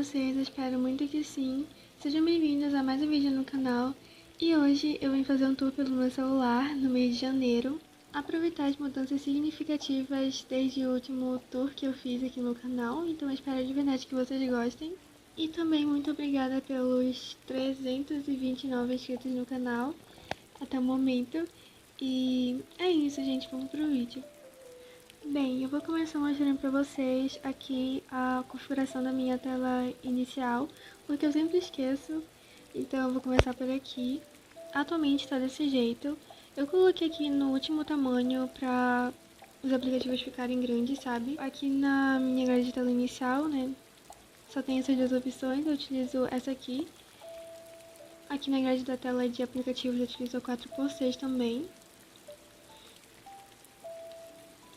vocês? Eu espero muito que sim. Sejam bem-vindos a mais um vídeo no canal. E hoje eu vim fazer um tour pelo meu celular no mês de janeiro. Aproveitar as mudanças significativas desde o último tour que eu fiz aqui no canal. Então eu espero de verdade que vocês gostem. E também muito obrigada pelos 329 inscritos no canal até o momento. E é isso, gente. Vamos pro vídeo. Bem, eu vou começar mostrando para vocês aqui a configuração da minha tela inicial, porque eu sempre esqueço, então eu vou começar por aqui. Atualmente está desse jeito. Eu coloquei aqui no último tamanho para os aplicativos ficarem grandes, sabe? Aqui na minha grade de tela inicial, né, só tem essas duas opções, eu utilizo essa aqui. Aqui na grade da tela de aplicativos eu utilizo a 4x6 também.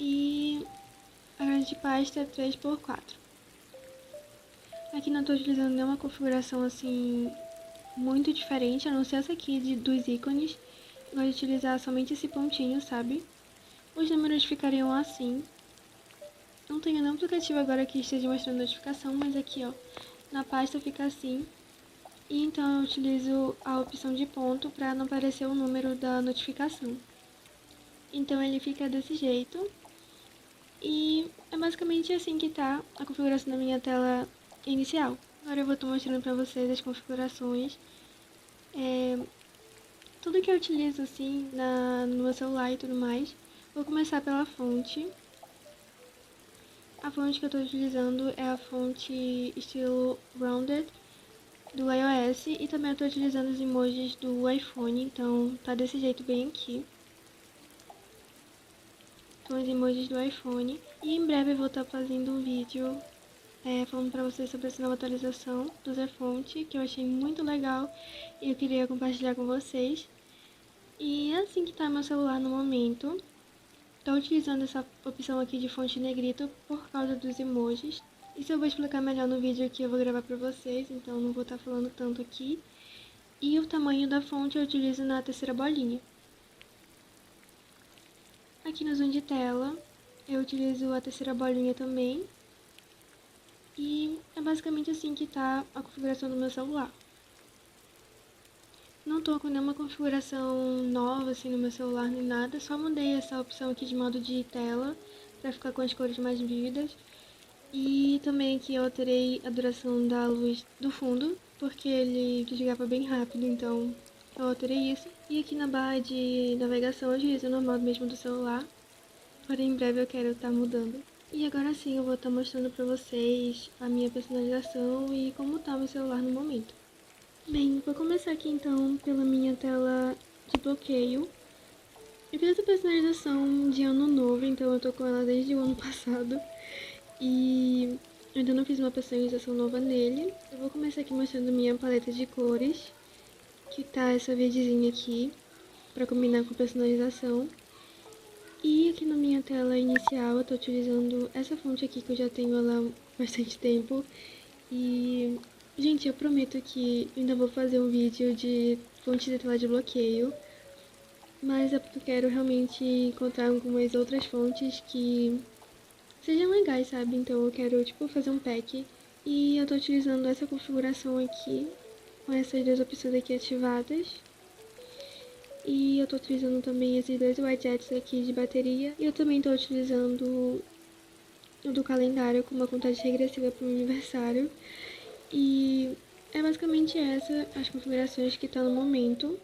E a grade de pasta é 3x4. Aqui não estou utilizando nenhuma configuração assim muito diferente, a não ser essa aqui dos ícones. Eu gosto de utilizar somente esse pontinho, sabe? Os números ficariam assim. Não tenho nenhum aplicativo agora que esteja mostrando notificação, mas aqui ó, na pasta fica assim. E então eu utilizo a opção de ponto para não aparecer o número da notificação. Então ele fica desse jeito. E é basicamente assim que tá a configuração da minha tela inicial. Agora eu vou estar mostrando para vocês as configurações. Tudo que eu utilizo assim no meu celular e tudo mais. Vou começar pela fonte. A fonte que eu estou utilizando é a fonte estilo Rounded do iOS. E também eu estou utilizando os emojis do iPhone, então tá desse jeito bem aqui. São os emojis do iPhone. E em breve eu vou estar fazendo um vídeo falando pra vocês sobre essa nova atualização do Zefonte, que eu achei muito legal e eu queria compartilhar com vocês. E é assim que tá meu celular no momento. Tô utilizando essa opção aqui de fonte negrito por causa dos emojis. Isso eu vou explicar melhor no vídeo que eu vou gravar pra vocês, então não vou estar falando tanto aqui. E o tamanho da fonte eu utilizo na terceira bolinha. Aqui no zoom de tela, eu utilizo a terceira bolinha também. E é basicamente assim que tá a configuração do meu celular. Não tô com nenhuma configuração nova assim no meu celular nem nada, só mudei essa opção aqui de modo de tela pra ficar com as cores mais vívidas. E também aqui eu alterei a duração da luz do fundo, porque ele desligava bem rápido, então eu alterei isso. E aqui na barra de navegação eu utilizo o normal mesmo do celular, porém em breve eu quero estar mudando. E agora sim eu vou estar mostrando pra vocês a minha personalização e como tá o meu celular no momento. Bem, vou começar aqui então pela minha tela de bloqueio. Eu fiz essa personalização de ano novo, então eu tô com ela desde o ano passado. E eu ainda não fiz uma personalização nova nele. Eu vou começar aqui mostrando minha paleta de cores, que tá essa verdezinha aqui, pra combinar com a personalização. E aqui na minha tela inicial eu tô utilizando essa fonte aqui que eu já tenho ela há bastante tempo. E, gente, eu prometo que ainda vou fazer um vídeo de fonte de tela de bloqueio. Mas é porque eu quero realmente encontrar algumas outras fontes que sejam legais, sabe? Então eu quero, tipo, fazer um pack. E eu tô utilizando essa configuração aqui, com essas duas opções aqui ativadas. E eu tô utilizando também esses dois widgets aqui de bateria. E eu também tô utilizando o do calendário com uma contagem regressiva pro meu aniversário. E é basicamente essa as configurações que tá no momento.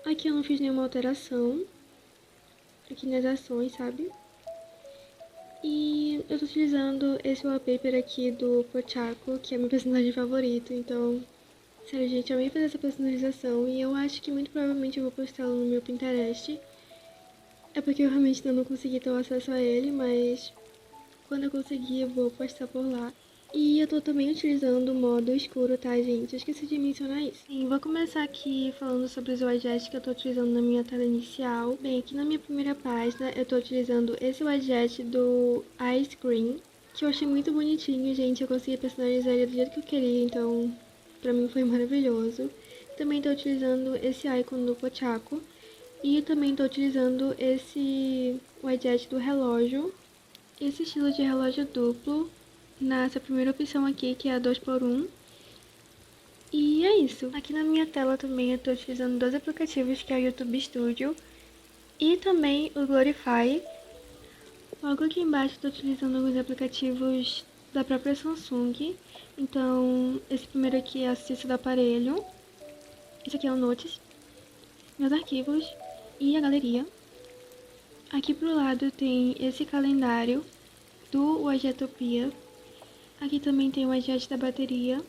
Aqui eu não fiz nenhuma alteração. Aqui nas ações, sabe? E eu tô utilizando esse wallpaper aqui do Pochaco, que é meu personagem favorito. Então, sério, gente, eu amei fazer essa personalização. E eu acho que muito provavelmente eu vou postá-lo no meu Pinterest. É porque eu realmente ainda não consegui ter o acesso a ele, mas quando eu conseguir eu vou postar por lá. E eu tô também utilizando o modo escuro, tá, gente? Eu esqueci de mencionar isso. Sim, vou começar aqui falando sobre os widgets que eu tô utilizando na minha tela inicial. Bem, aqui na minha primeira página eu tô utilizando esse widget do Ice Cream, que eu achei muito bonitinho, gente. Eu consegui personalizar ele do jeito que eu queria, então pra mim foi maravilhoso. Também tô utilizando esse icon do Pochaco. E eu também tô utilizando esse widget do relógio. Esse estilo de relógio duplo nessa primeira opção aqui, que é a 2x1. E é isso. Aqui na minha tela também eu tô utilizando dois aplicativos, que é o YouTube Studio e também o Glorify. Logo aqui embaixo eu tô utilizando alguns aplicativos da própria Samsung. Então, esse primeiro aqui é Assistência do Aparelho. Esse aqui é o Notes, meus arquivos e a galeria. Aqui pro lado tem esse calendário do Wagetopia. Aqui também tem o Waget da bateria,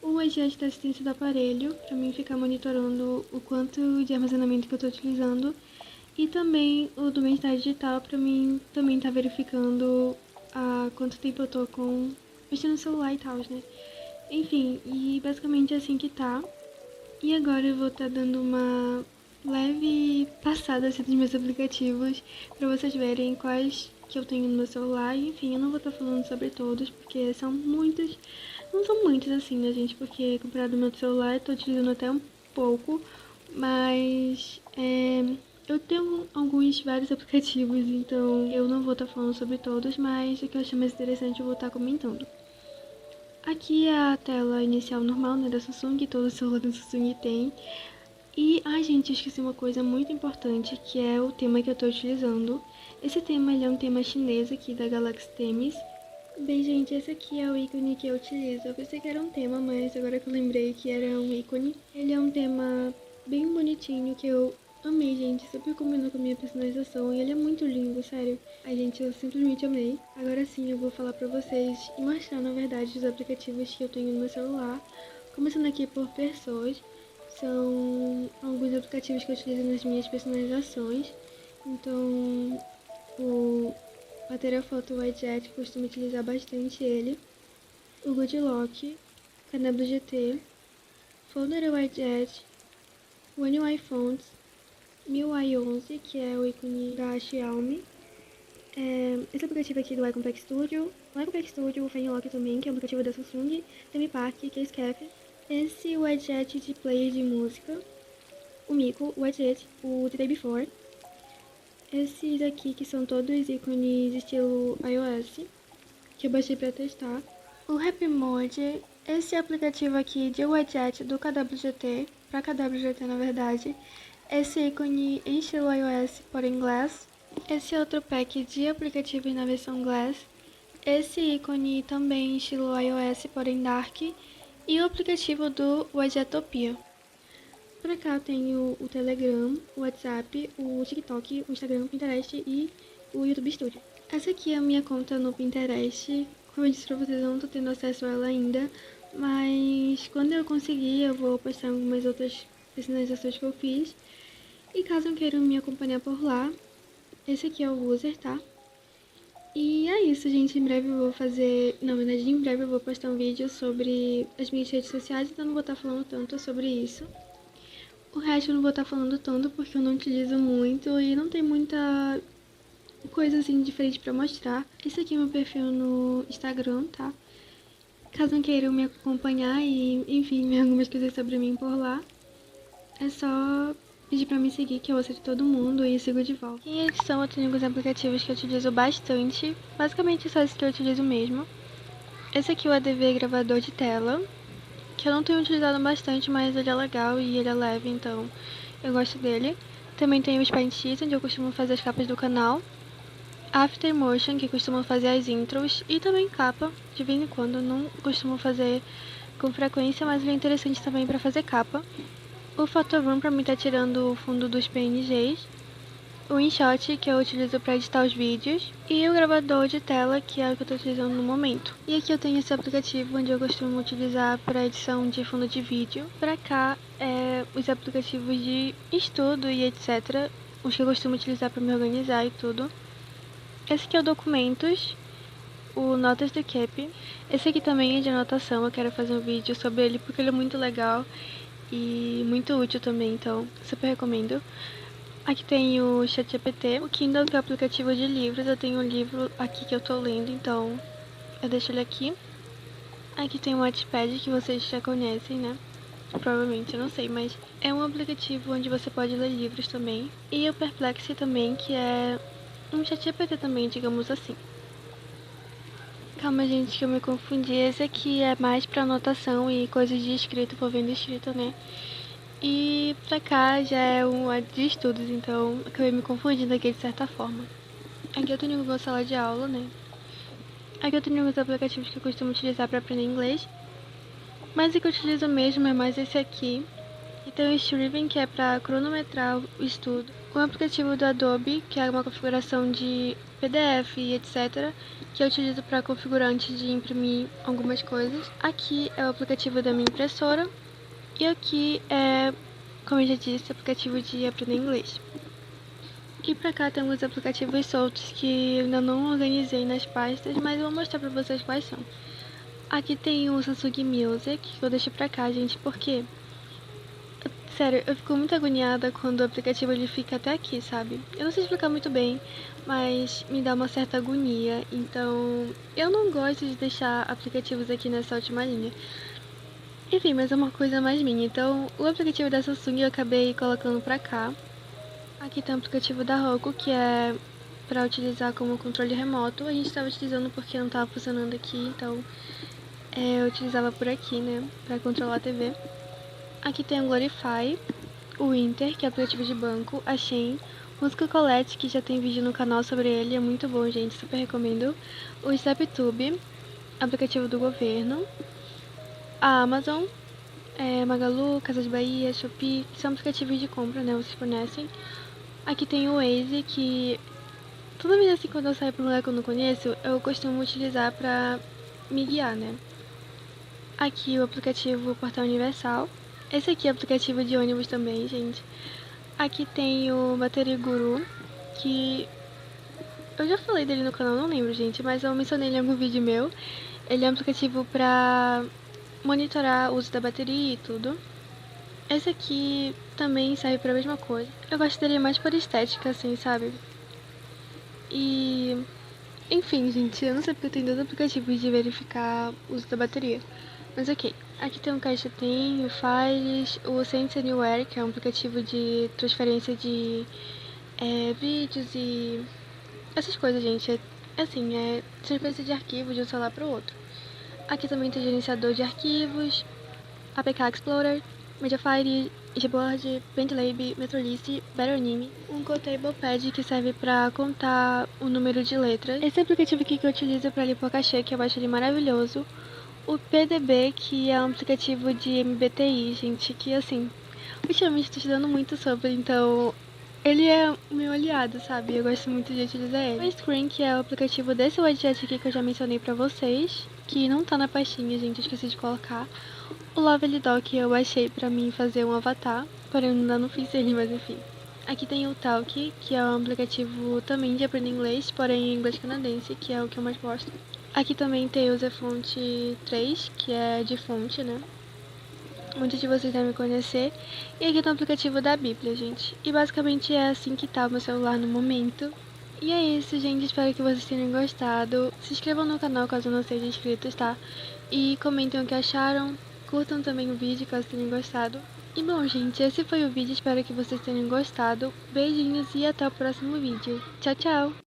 o Waget da assistência do aparelho, para mim ficar monitorando o quanto de armazenamento que eu estou utilizando. E também o do bem-estar digital, para mim também tá verificando quanto tempo eu tô mexendo no celular e tal, né? Enfim, e basicamente é assim que tá. E agora eu vou estar dando uma leve passada assim, dos meus aplicativos para vocês verem quais que eu tenho no meu celular. E, enfim, eu não vou estar falando sobre todos porque são muitos. Não são muitos assim, né, gente? Porque comparado ao meu celular eu tô utilizando até um pouco. Mas eu tenho vários aplicativos, então eu não vou estar falando sobre todos, mas o que eu achei mais interessante eu vou estar comentando. Aqui é a tela inicial normal, né, da Samsung, todo celular da Samsung tem. E, ai gente, eu esqueci uma coisa muito importante, que é o tema que eu tô utilizando. Esse tema, ele é um tema chinês aqui da Galaxy Themes. Bem, gente, esse aqui é o ícone que eu utilizo. Eu pensei que era um tema, mas agora que eu lembrei que era um ícone. Ele é um tema bem bonitinho, que eu amei, gente. Super combinou com a minha personalização e ele é muito lindo, sério. Ai, gente, eu simplesmente amei. Agora sim, eu vou falar pra vocês e mostrar, na verdade, os aplicativos que eu tenho no meu celular. Começando aqui por pessoas. São alguns aplicativos que eu utilizo nas minhas personalizações. Então, o Bateria Photo Widget, costumo utilizar bastante ele. O Goodlock, Canebo GT, Folder Widget, One UI Fonts, MIUI 11, que é o ícone da Xiaomi. Esse aplicativo aqui do iCompact Studio, o iCompact Studio, o Fanlock também, que é um aplicativo da Samsung, Theme Park, Casecafe. Esse widget de player de música, o Mico, o widget, o The Day Before. Esses aqui que são todos ícones estilo iOS, que eu baixei pra testar. O Happy Mode, esse aplicativo aqui de widget do KWGT, pra KWGT na verdade. Esse ícone em estilo iOS, porém Glass. Esse outro pack de aplicativos na versão Glass. Esse ícone também em estilo iOS, porém Dark. E o aplicativo do Wagetopia. Por cá eu tenho o Telegram, o WhatsApp, o TikTok, o Instagram, o Pinterest e o YouTube Studio. Essa aqui é a minha conta no Pinterest. Como eu disse pra vocês, eu não tô tendo acesso a ela ainda. Mas quando eu conseguir, eu vou postar algumas outras personalizações que eu fiz. E caso queiram me acompanhar por lá, esse aqui é o user, tá? E é isso, gente. Em breve eu vou fazer... Na verdade, em breve eu vou postar um vídeo sobre as minhas redes sociais, então não vou estar falando tanto sobre isso. O resto eu não vou estar falando tanto porque eu não utilizo muito e não tem muita coisa assim diferente pra mostrar. Esse aqui é meu perfil no Instagram, tá? Caso queiram me acompanhar e, enfim, ver algumas coisas sobre mim por lá, é só pedir pra me seguir, que eu aceito todo mundo e sigo de volta. Em edição eu tenho alguns aplicativos que eu utilizo bastante, basicamente só esse que eu utilizo mesmo. Esse aqui é o ADV gravador de tela, que eu não tenho utilizado bastante, mas ele é legal e ele é leve, então eu gosto dele. Também tem o Paint, onde eu costumo fazer as capas do canal. Aftermotion, que costumo fazer as intros. E também capa, de vez em quando. Não costumo fazer com frequência, mas ele é interessante também para fazer capa. O Photoroom para mim tá tirando o fundo dos PNGs. O InShot, que eu utilizo para editar os vídeos. E o gravador de tela, que é o que eu estou utilizando no momento. E aqui eu tenho esse aplicativo onde eu costumo utilizar para edição de fundo de vídeo. Para cá, os aplicativos de estudo e etc. Os que eu costumo utilizar para me organizar e tudo. Esse aqui é o Documentos. O Notas do Cap. Esse aqui também é de anotação. Eu quero fazer um vídeo sobre ele porque ele é muito legal e muito útil também, então super recomendo. Aqui tem o ChatGPT, o Kindle, que é o aplicativo de livros. Eu tenho um livro aqui que eu tô lendo, então eu deixo ele aqui. Aqui tem o Wattpad, que vocês já conhecem, né? Provavelmente, eu não sei, mas é um aplicativo onde você pode ler livros também. E o Perplexity também, que é um ChatGPT também, digamos assim. Calma, gente, que eu me confundi. Esse aqui é mais pra anotação e coisas de escrito, vou vendo escrito, né? E pra cá já é uma de estudos, então acabei me confundindo aqui de certa forma. Aqui eu tenho uma sala de aula, né? Aqui eu tenho alguns aplicativos que eu costumo utilizar pra aprender inglês. Mas o que eu utilizo mesmo é mais esse aqui. E tem o Scriven, que é para cronometrar o estudo. O aplicativo do Adobe, que é uma configuração de PDF e etc., que eu utilizo para configurar antes de imprimir algumas coisas. Aqui é o aplicativo da minha impressora. E aqui é, como eu já disse, o aplicativo de aprender inglês. E pra cá tem alguns aplicativos soltos que eu ainda não organizei nas pastas, mas eu vou mostrar pra vocês quais são. Aqui tem o Samsung Music, que eu deixei pra cá, gente, porque sério, eu fico muito agoniada quando o aplicativo ele fica até aqui, sabe? Eu não sei explicar muito bem, mas me dá uma certa agonia. Então, eu não gosto de deixar aplicativos aqui nessa última linha. Enfim, mas é uma coisa mais minha. Então, o aplicativo da Samsung eu acabei colocando pra cá. Aqui tem o aplicativo da Roku, que é pra utilizar como controle remoto. A gente estava utilizando porque não estava funcionando aqui, então eu utilizava por aqui, né, pra controlar a TV. Aqui tem o Glorify, o Inter, que é aplicativo de banco, a Shein, Música Colette, que já tem vídeo no canal sobre ele, é muito bom, gente, super recomendo. O StepTube, aplicativo do governo. A Amazon, Magalu, Casas Bahia, Shopee, que são aplicativos de compra, né, vocês conhecem. Aqui tem o Waze, que toda vez assim, quando eu saio pra um lugar que eu não conheço, eu costumo utilizar pra me guiar, né. Aqui o aplicativo Portal Universal. Esse aqui é o aplicativo de ônibus também, gente. Aqui tem o Bateria Guru, que eu já falei dele no canal, não lembro, gente, mas eu mencionei ele em algum vídeo meu. Ele é um aplicativo pra monitorar o uso da bateria e tudo. Esse aqui também serve pra mesma coisa. Eu gosto dele mais por estética, assim, sabe? E... enfim, gente, eu não sei porque eu tenho dois aplicativos de verificar o uso da bateria. Mas ok. Aqui tem o Caixa Tem, o Files, o Sense Anywhere, que é um aplicativo de transferência de vídeos e essas coisas, gente. Assim, é transferência de arquivos de um celular para o outro. Aqui também tem gerenciador de arquivos, APK Explorer, Mediafire, Gboard, Paintlab, Metrolist, Betternim, um Cotable Pad que serve para contar o número de letras. Esse aplicativo aqui que eu utilizo para limpar o cachê, que eu acho ele maravilhoso. O PDB, que é um aplicativo de MBTI, gente, que assim, ultimamente estou estudando muito sobre, então ele é o meu aliado, sabe? Eu gosto muito de utilizar ele. O Screen, que é o aplicativo desse widget aqui que eu já mencionei pra vocês, que não tá na pastinha, gente, eu esqueci de colocar. O Lovely Doc eu baixei pra mim fazer um avatar, porém eu ainda não fiz ele, mas enfim. Aqui tem o Talk, que é um aplicativo também de aprender inglês, porém em inglês canadense, que é o que eu mais gosto. Aqui também tem o Zefonte 3, que é de fonte, né? Muitos de vocês devem conhecer. E aqui tem o aplicativo da Bíblia, gente. E basicamente é assim que tá o meu celular no momento. E é isso, gente. Espero que vocês tenham gostado. Se inscrevam no canal caso não sejam inscritos, tá? E comentem o que acharam. Curtam também o vídeo caso tenham gostado. E bom, gente, esse foi o vídeo. Espero que vocês tenham gostado. Beijinhos e até o próximo vídeo. Tchau, tchau!